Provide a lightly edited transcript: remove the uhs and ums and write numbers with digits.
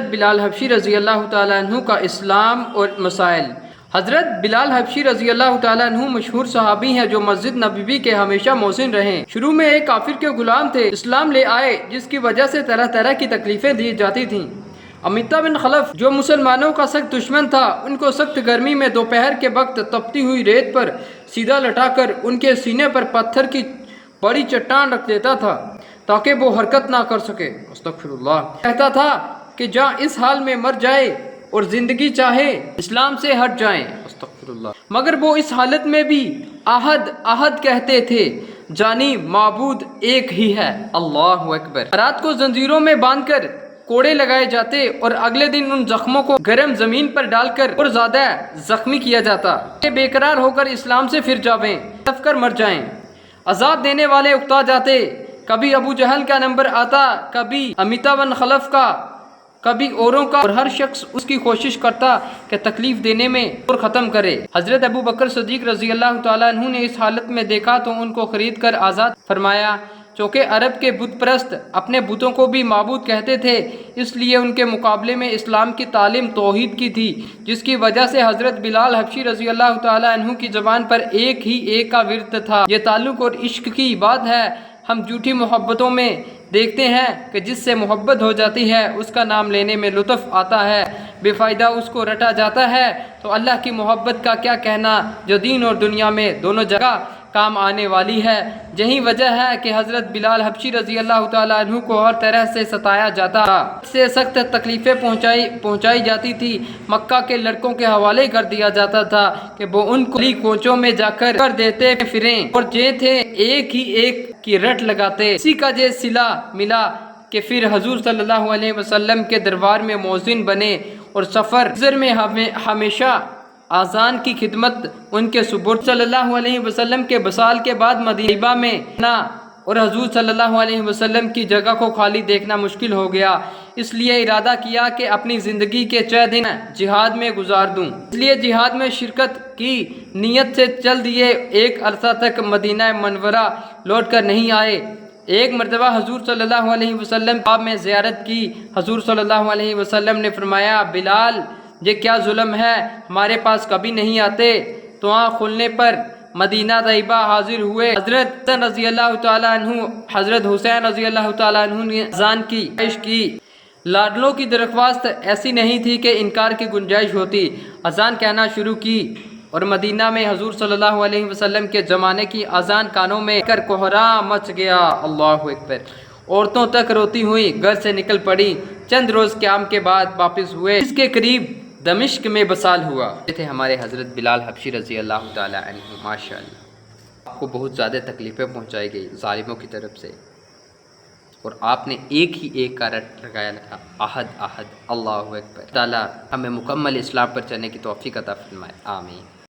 بلال حبشی رضی اللہ تعالیٰ عنہ کا اسلام اور مسائل۔ حضرت بلال حبشی رضی اللہ تعالیٰ عنہ مشہور صحابی ہیں جو مسجد نبوی کے ہمیشہ مؤذن رہے۔ شروع میں ایک کافر کے غلام تھے، اسلام لے آئے جس کی وجہ سے طرح طرح کی تکلیفیں دی جاتی تھیں۔ امیتہ بن خلف جو مسلمانوں کا سخت دشمن تھا، ان کو سخت گرمی میں دوپہر کے وقت تپتی ہوئی ریت پر سیدھا لٹا کر ان کے سینے پر پتھر کی بڑی چٹان رکھ دیتا تھا تاکہ وہ حرکت نہ کر سکے۔ استغفر اللہ۔ کہتا تھا کہ جہاں اس حال میں مر جائے اور زندگی چاہے اسلام سے ہٹ جائیں۔ استغفر اللہ۔ مگر وہ اس حالت میں بھی احد احد کہتے تھے، جانی معبود ایک ہی ہے، اللہ اکبر۔ رات کو زنجیروں میں باندھ کر کوڑے لگائے جاتے اور اگلے دن ان زخموں کو گرم زمین پر ڈال کر اور زیادہ زخمی کیا جاتا کہ بے قرار ہو کر اسلام سے پھر جاویں، دف کر مر جائیں۔ عذاب دینے والے اکتا جاتے، کبھی ابو جہل کا نمبر آتا، کبھی امیتہ بن خلف کا، کبھی اوروں کا، اور ہر شخص اس کی کوشش کرتا کہ تکلیف دینے میں اور ختم کرے۔ حضرت ابو بکر صدیق رضی اللہ تعالیٰ عنہ نے اس حالت میں دیکھا تو ان کو خرید کر آزاد فرمایا۔ چونکہ عرب کے بت پرست اپنے بتوں کو بھی معبود کہتے تھے، اس لیے ان کے مقابلے میں اسلام کی تعلیم توحید کی تھی، جس کی وجہ سے حضرت بلال حبشی رضی اللہ تعالیٰ عنہ کی زبان پر ایک ہی ایک کا ورد تھا۔ یہ تعلق اور عشق کی بات ہے۔ ہم جھوٹی محبتوں میں دیکھتے ہیں کہ جس سے محبت ہو جاتی ہے اس کا نام لینے میں لطف آتا ہے، بے فائدہ اس کو رٹا جاتا ہے، تو اللہ کی محبت کا کیا کہنا جو دین اور دنیا میں دونوں جگہ کام آنے والی ہے۔ یہی وجہ ہے کہ حضرت بلال حبشی رضی اللہ تعالیٰ عنہ کو ہر طرح سے ستایا جاتا تھا، اس سے سخت تکلیفیں پہنچائی جاتی تھی۔ مکہ کے لڑکوں کے حوالے کر دیا جاتا تھا کہ وہ ان کو کوچوں میں جا کر دیتے پھریں، اور یہ تھے ایک ہی ایک کی رٹ لگاتے۔ اسی کا یہ صلہ ملا کہ پھر حضور صلی اللہ علیہ وسلم کے دربار میں مؤذن بنے اور سفر میں ہمیشہ آذان کی خدمت ان کے سپرد۔ صلی اللہ علیہ وسلم کے وصال کے بعد مدینہ میں نا اور حضور صلی اللہ علیہ وسلم کی جگہ کو خالی دیکھنا مشکل ہو گیا، اس لیے ارادہ کیا کہ اپنی زندگی کے 6 دن جہاد میں گزار دوں۔ اس لیے جہاد میں شرکت کی نیت سے چل دیے ایک عرصہ تک مدینہ منورہ لوٹ کر نہیں آئے۔ ایک مرتبہ حضور صلی اللہ علیہ وسلم خواب میں زیارت کی۔ حضور صلی اللہ علیہ وسلم نے فرمایا، بلال یہ کیا ظلم ہے، ہمارے پاس کبھی نہیں آتے۔ تو آنکھ کھلنے پر مدینہ طیبہ حاضر ہوئے۔ حضرت حسن رضی اللہ تعالیٰ عنہ، حضرت حسین رضی اللہ تعالیٰ عنہ نے اذان کی خواہش کی۔ لاڈلوں کی درخواست ایسی نہیں تھی کہ انکار کی گنجائش ہوتی۔ اذان کہنا شروع کی اور مدینہ میں حضور صلی اللہ علیہ وسلم کے زمانے کی اذان کانوں میں کر کوہرام مچ گیا، اللہ اکبر۔ عورتوں تک روتی ہوئی گھر سے نکل پڑی۔ چند روز قیام کے بعد واپس ہوئے، اس کے قریب دمشق میں بسال ہوا۔ یہ تھے ہمارے حضرت بلال حبشی رضی اللہ تعالی عنہ۔ ماشاءاللہ آپ کو بہت زیادہ تکلیفیں پہنچائی گئی ظالموں کی طرف سے، اور آپ نے ایک ہی ایک کا رٹ لگایا تھا، احد احد، اللہ اکبر۔ تعالیٰ ہمیں مکمل اسلام پر چلنے کی توفیق عطا فرمائے، آمین۔